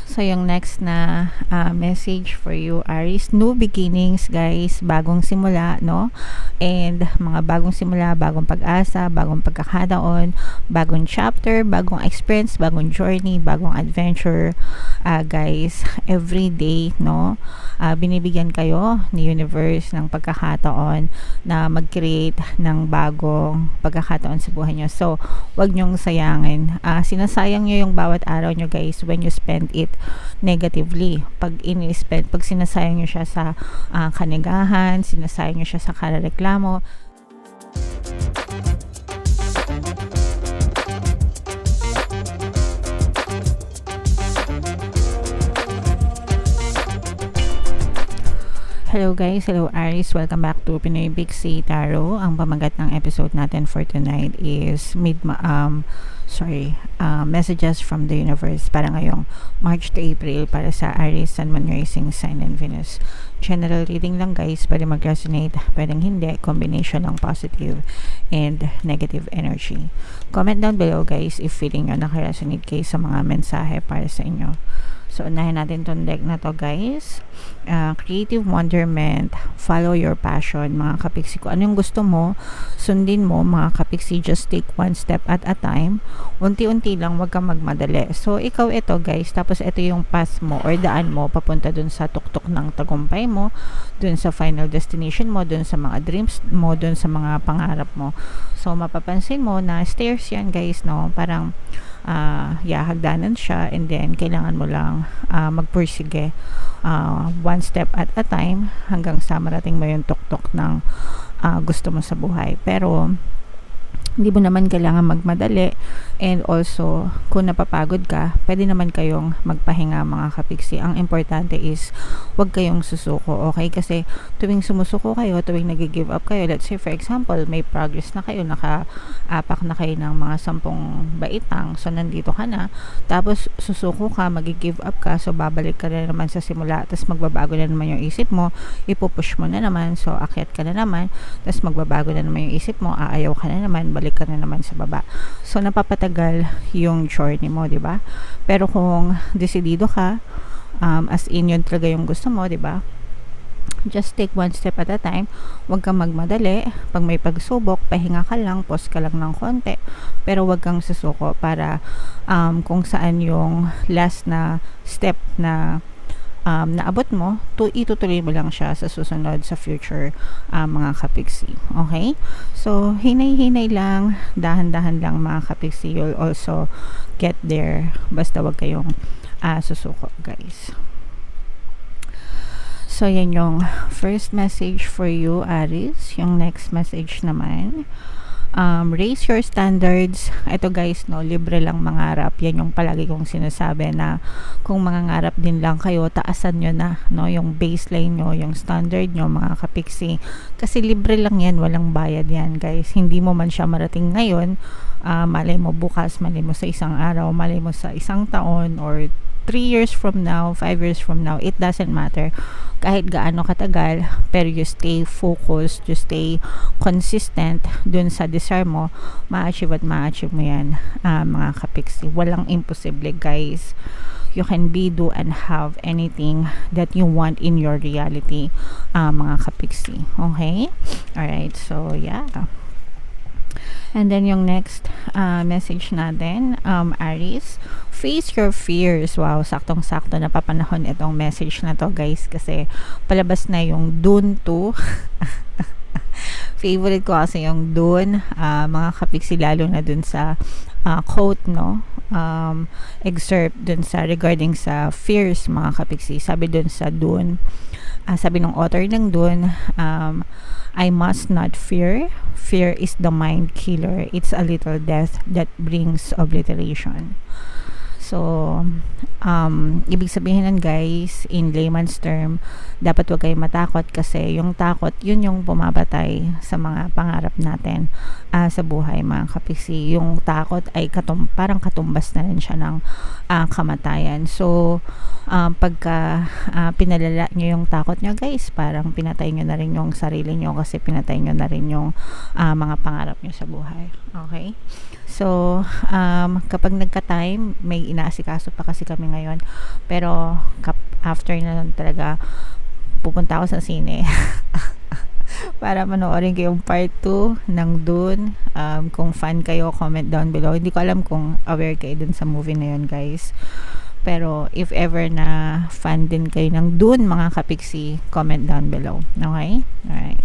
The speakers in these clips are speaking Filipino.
So, yung next na message for you, Aries, new beginnings, guys, bagong simula, no? And mga bagong simula, bagong pag-asa, bagong pagkakataon, bagong chapter, bagong experience, bagong journey, bagong adventure, guys, every day, no? Binibigyan kayo ni universe ng pagkakataon na mag-create ng bagong pagkakataon sa buhay nyo. So, wag nyong sayangin. Sinasayang nyo yung bawat araw nyo, guys, when you spend it negatively. Pag sinasayang nyo siya sa kanigahan, sinasayang nyo siya sa karareklamo. Hello guys, hello Aries, welcome back to Pinoy Big C Tarot. Ang pamagat ng episode natin for tonight is messages from the universe para ngayong March to April para sa Aries, Sun, Moon, Rising, Sign, and Venus. General reading lang guys, pwede mag-resonate, pwedeng hindi, combination ng positive and negative energy. Comment down below guys if feeling nyo nakaresonate kayo sa mga mensahe para sa inyo. So, unahin natin tong deck na to guys. Creative wonderment, follow your passion, mga kapiksi. Kung ano yung gusto mo, sundin mo, mga kapiksi. Just take one step at a time. Unti-unti lang, wag kang magmadali. So, ikaw ito guys, tapos ito yung path mo or daan mo, papunta dun sa tuktok ng tagumpay mo, dun sa final destination mo, dun sa mga dreams mo, dun sa mga pangarap mo. So, mapapansin mo na stairs yan guys, no? Parang, hagdanan siya, and then kailangan mo lang magpursige one step at a time hanggang sa marating mo yung tuktok ng gusto mo sa buhay. Pero hindi mo naman kailangan magmadali, and also kung napapagod ka, pwede naman kayong magpahinga mga kapiksi. Ang importante is wag kayong susuko, okay? Kasi tuwing sumusuko kayo, tuwing nag-give up kayo, let's say for example may progress na kayo, naka-apak na kayo ng mga 10 baitang, so nandito ka na, tapos susuko ka, mag-give up ka, so babalik ka na naman sa simula, tapos magbabago na naman yung isip mo, ipupush mo na naman, so akyat ka na naman, tapos magbabago na naman yung isip mo, aayaw ka na naman, balik ka na naman sa baba. So napapatagal yung journey mo, 'di ba? Pero kung desidido ka, as in yun talaga yung gusto mo, 'di ba? Just take one step at a time. Huwag kang magmadali. Pag may pagsubok, pahinga ka lang, pause ka lang ng konti. Pero huwag kang susuko para kung saan yung last na step na naabot mo, itutuloy mo lang siya sa susunod, sa future, mga kapiksi. Okay? So, hinay-hinay lang, dahan-dahan lang mga kapiksi. You'll also get there. Basta wag kayong susuko, guys. So, yan yung first message for you, Aries. Yung next message naman, raise your standards. Ito guys, no, libre lang mangarap. Yan yung palagi kong sinasabi, na kung mangangarap din lang kayo, taasan nyo na, no, yung baseline nyo, yung standard nyo mga kapiksi. Kasi libre lang yan, walang bayad yan guys. Hindi mo man siya marating ngayon, malay mo bukas, malay mo sa isang araw, malay mo sa isang taon, or 3 years from now, 5 years from now, it doesn't matter kahit gaano katagal, pero you stay focused, you stay consistent dun sa desire mo, ma-achieve at ma-achieve mo yan, mga kapiksi. Walang imposible guys. You can be, do, and have anything that you want in your reality, mga kapiksi. Okay? Alright, so yeah. And then yung next message natin, Aries, face your fears. Wow, saktong-sakto na papanahon itong message na to guys, kasi palabas na yung Dune 2. Favorite ko kasi yung Dune, mga kapiksi, lalo na dun sa quote, no, excerpt dun sa regarding sa fears mga kapiksi. Sabi dun sa Dune, sabi ng author ng Dune, I must not fear. Fear is the mind killer. It's a little death that brings obliteration. So, ibig sabihin nun guys, in layman's term, dapat wag kayong matakot, kasi yung takot, yun yung pumabatay sa mga pangarap natin sa buhay mga kapiksi. Yung takot ay parang katumbas na rin siya ng kamatayan. So, pagka pinalala nyo yung takot nyo guys, parang pinatay nyo na rin yung sarili nyo, kasi pinatay nyo na rin yung mga pangarap nyo sa buhay. Okay? So, kapag nagka-time, may inaasikaso pa kasi kami ngayon. Pero after na lang talaga pupunta ako sa sine para manoorin ko yung part 2 ng Dune. Kung fan kayo, comment down below. Hindi ko alam kung aware kayo dun sa movie na yun, guys. Pero if ever na fan din kayo ng Dune, mga kapiksi, comment down below. Okay? Alright.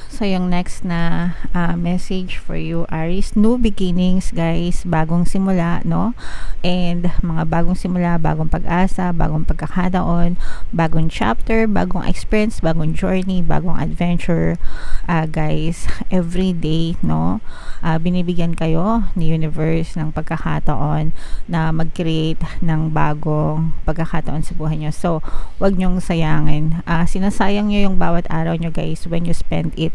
So, yung next na message for you, Aries, new beginnings, guys, bagong simula, no? And mga bagong simula, bagong pag-asa, bagong pagkakataon, bagong chapter, bagong experience, bagong journey, bagong adventure, guys, every day, no? Binibigyan kayo ni universe ng pagkakataon na mag-create ng bagong pagkakataon sa buhay nyo. So, wag nyong sayangin. Sinasayang nyo yung bawat araw nyo, guys, when you spend it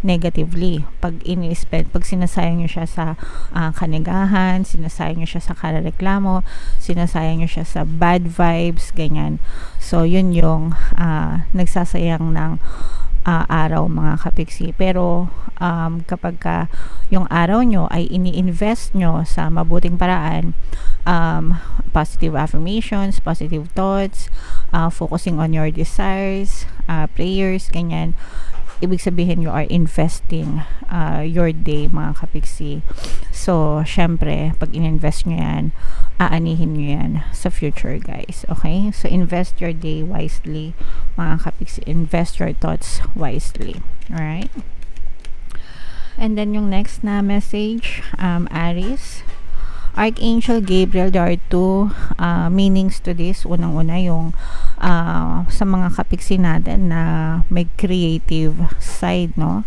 negatively. Pag sinasayang nyo siya sa kanigahan, sinasayang nyo siya sa karareklamo, sinasayang nyo siya sa bad vibes, ganyan. So, yun yung nagsasayang ng araw, mga kapiksi. Pero kapag yung araw nyo ay ini-invest nyo sa mabuting paraan, positive affirmations, positive thoughts, focusing on your desires, prayers, ganyan, ibig sabihin you are investing your day, mga kapiksi. So, syempre, pag in-invest nyo yan, aanihin nyo yan sa future, guys. Okay? So, invest your day wisely, mga kapiksi. Invest your thoughts wisely. Alright? And then, yung next na message, Aries, Archangel Gabriel, there are two meanings to this. Unang-una yung sa mga kapiksi natin na may creative side, no?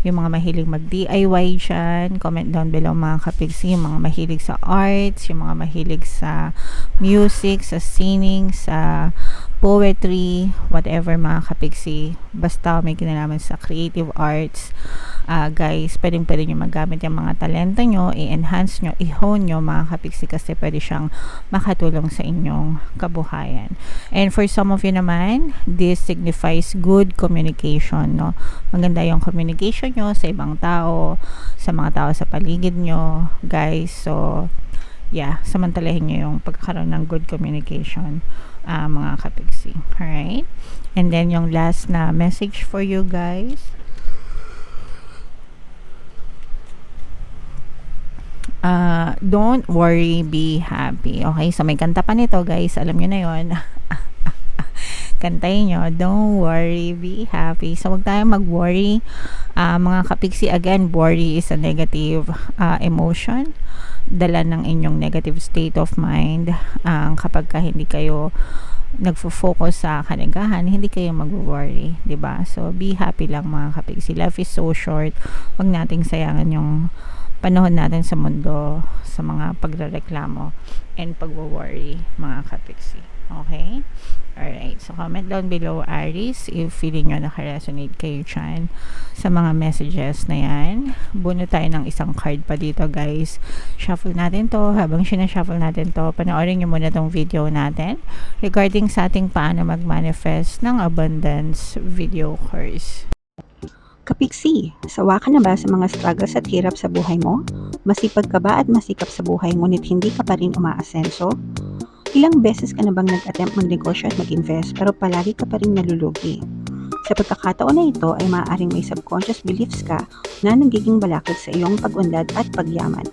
Yung mga mahilig mag-DIY dyan, comment down below, mga kapiksi. Yung mga mahilig sa arts, yung mga mahilig sa music, sa singing, sa poetry, whatever, mga kapiksi. Basta may kinalaman sa creative arts, guys, pwede nyo magamit yung mga talento nyo, i-enhance nyo, i-hone nyo, mga kapiksi, kasi pwede siyang makatulong sa inyong kabuhayan. And for some of you naman, this signifies good communication, no? Maganda yung communication nyo sa ibang tao, sa mga tao sa paligid nyo, guys. So, yeah, samantalahin nyo yung pagkakaroon ng good communication, mga kapiksi. Alright? And then, yung last na message for you, guys, don't worry, be happy. Okay, so may kanta pa nito, guys, alam nyo na yon. Kantayin nyo, don't worry, be happy. So, wag tayong mag-worry, mga kapiksi. Again, worry is a negative emotion, dala ng inyong negative state of mind. Kapag hindi kayo nagfo-focus sa kanigahan, hindi kayo mag-worry, 'di ba? So, be happy lang, mga kapiksi. Life is so short. Wag nating sayangan yung panahon natin sa mundo sa mga pagrereklamo and pagwo-worry, mga kapiksi. Okay? Alright. So, comment down below, Aries, if feeling nyo naka-resonate kayo dyan sa mga messages na yan. Buno tayo ng isang card pa dito, guys. Shuffle natin to. Habang sinashuffle natin to, panoorin nyo muna tong video natin regarding sa ating paano mag-manifest ng abundance video course. Kapiksi, sawa ka na ba sa mga struggles at hirap sa buhay mo? Masipag ka ba at masikap sa buhay ngunit hindi ka pa rin umaasenso? Ilang beses ka na bang nag-attempt magnegosyo at mag-invest pero palagi ka pa rin nalulugi? Sa pagkakataon na ito ay maaaring may subconscious beliefs ka na nagiging balakid sa iyong pag-unlad at pagyaman.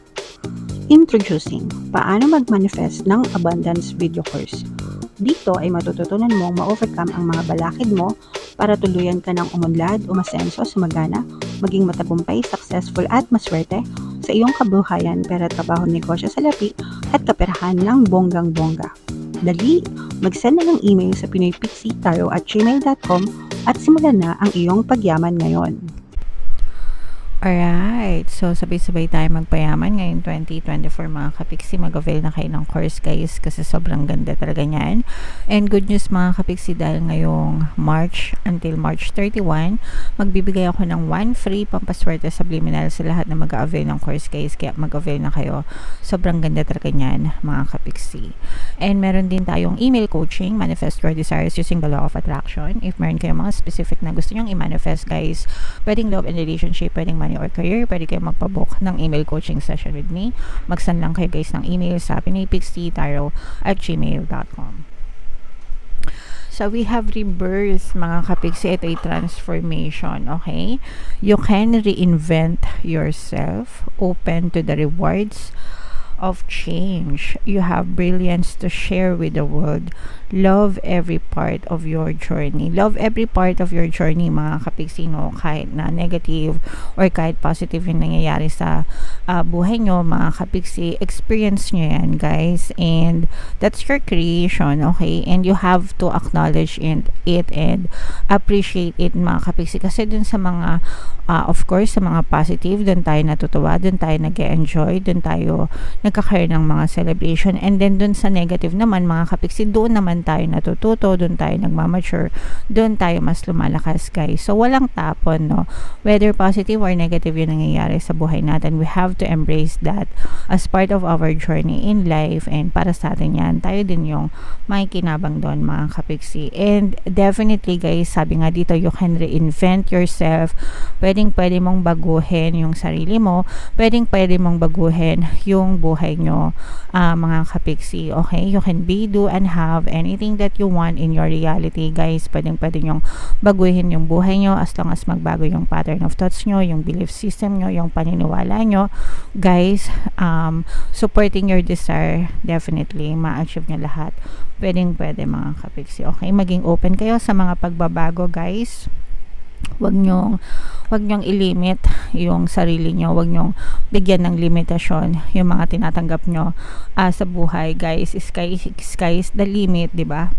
Introducing, paano mag-manifest ng abundance video course. Dito ay matututunan mong ma-overcome ang mga balakid mo para tuluyan ka ng umunlad, umasenso, sumagana, maging matagumpay, successful at maswerte sa iyong kabuhayan, pera, trabaho, negosyo, salapi at kaperahan ng bonggang-bongga. Dali, mag-send na ng email sa pinoypixitaro@gmail.com at simulan na ang iyong pagyaman ngayon. Alright, so sabay-sabay tayo magpayaman ngayong 2024, mga kapiksi. Mag-avail na kayo ng course, guys, kasi sobrang ganda talaga niyan. And good news, mga kapiksi, dahil ngayong March until March 31, magbibigay ako ng 1 free pampaswerte subliminal sa lahat na mag-avail ng course, guys. Kaya mag-avail na kayo. Sobrang ganda talaga niyan, mga kapiksi. And meron din tayong email coaching, manifest your desires using the law of attraction. If meron kayong mga specific na gusto nyong i-manifest, guys, pwedeng love and relationship, pwedeng money or career, pwede kayo magpabook ng email coaching session with me. Mag-send lang kayo guys ng email sa pinaypixietarot@gmail.com. So, we have rebirth, mga kapiksi. Ito ay transformation, okay? You can reinvent yourself, open to the rewards of change. You have brilliance to share with the world. Love every part of your journey. Love every part of your journey, mga kapiksino, kahit na negative or kahit positive yung nangyayari sa buhay nyo, mga kapiksi. Experience nyo yan, guys. And that's your creation, okay? And you have to acknowledge it and appreciate it, mga kapiksi. Kasi dun sa mga, of course, sa mga positive, dun tayo natutuwa, dun tayo nag-enjoy, dun tayo nagkakaroon ng mga celebration. And then dun sa negative naman, mga kapiksi, doon naman tayo natututo, doon tayo nagmamature, doon tayo mas lumalakas, guys. So walang tapon, no? Whether positive or negative yung nangyayari sa buhay natin, we have to embrace that as part of our journey in life. And para sa atin yan, tayo din yung makikinabang doon, mga kapiksi. And definitely, guys, sabi nga dito, you can reinvent yourself. Pwede mong baguhin yung sarili mo, pwede mong baguhin yung buhay nyo, mga kapiksi, okay? You can be, do, and have anything that you want in your reality, guys. Pwede nyong baguhin yung buhay nyo as long as magbago yung pattern of thoughts nyo, yung belief system nyo, yung paniniwala nyo, guys. Supporting your desire, definitely ma-achieve nyo lahat. Pwede mga kapiksi, okay? Maging open kayo sa mga pagbabago, guys. Wag nyong ilimit yung sarili nyo. Wag nyong bigyan ng limitasyon yung mga tinatanggap nyo sa buhay, guys. Sky is the limit, di ba?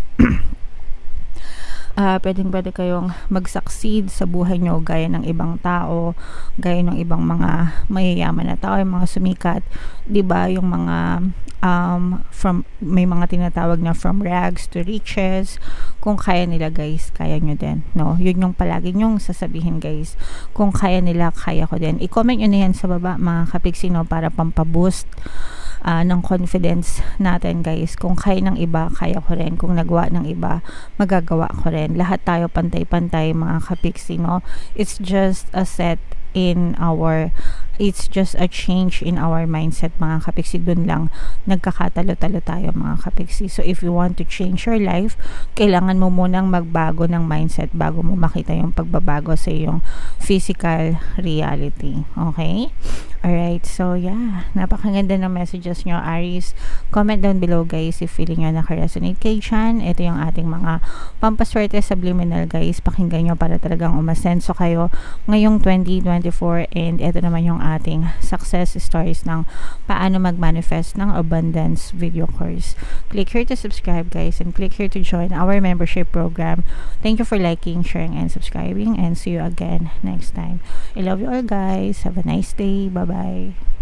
Pwede kayong mag-succeed sa buhay nyo gaya ng ibang tao, gaya ng ibang mga mayayaman na tao, yung mga sumikat, 'di ba? Yung mga may mga tinatawag na from rags to riches. Kung kaya nila, guys, kaya nyo din, no? Yun yung palagi nyong sasabihin, guys. Kung kaya nila, kaya ko din. I-comment nyo na yan sa baba, mga kapiksino, para pampaboost ng confidence natin, guys. Kung kaya ng iba, kaya ko rin. Kung nagawa ng iba, magagawa ko rin. Lahat tayo pantay-pantay, mga kapiksi, no? It's just a change in our mindset, mga kapiksi. Dun lang nagkakatalo-talo tayo, mga kapiksi. So if you want to change your life, kailangan mo munang magbago ng mindset bago mo makita yung pagbabago sa iyong physical reality, okay? Alright, so yeah, napakaganda ng messages nyo, Aries. Comment down below, guys, if feeling nyo nakaresonate kayo dyan. Ito yung ating mga pampaswerte subliminal, guys. Pakinggan nyo para talagang umasenso kayo ngayong 2024. And ito naman yung ating success stories ng paano mag-manifest ng abundance video course. Click here to subscribe, guys, and click here to join our membership program. Thank you for liking, sharing, and subscribing, and see you again next time. I love you all, guys. Have a nice day. Bye-bye.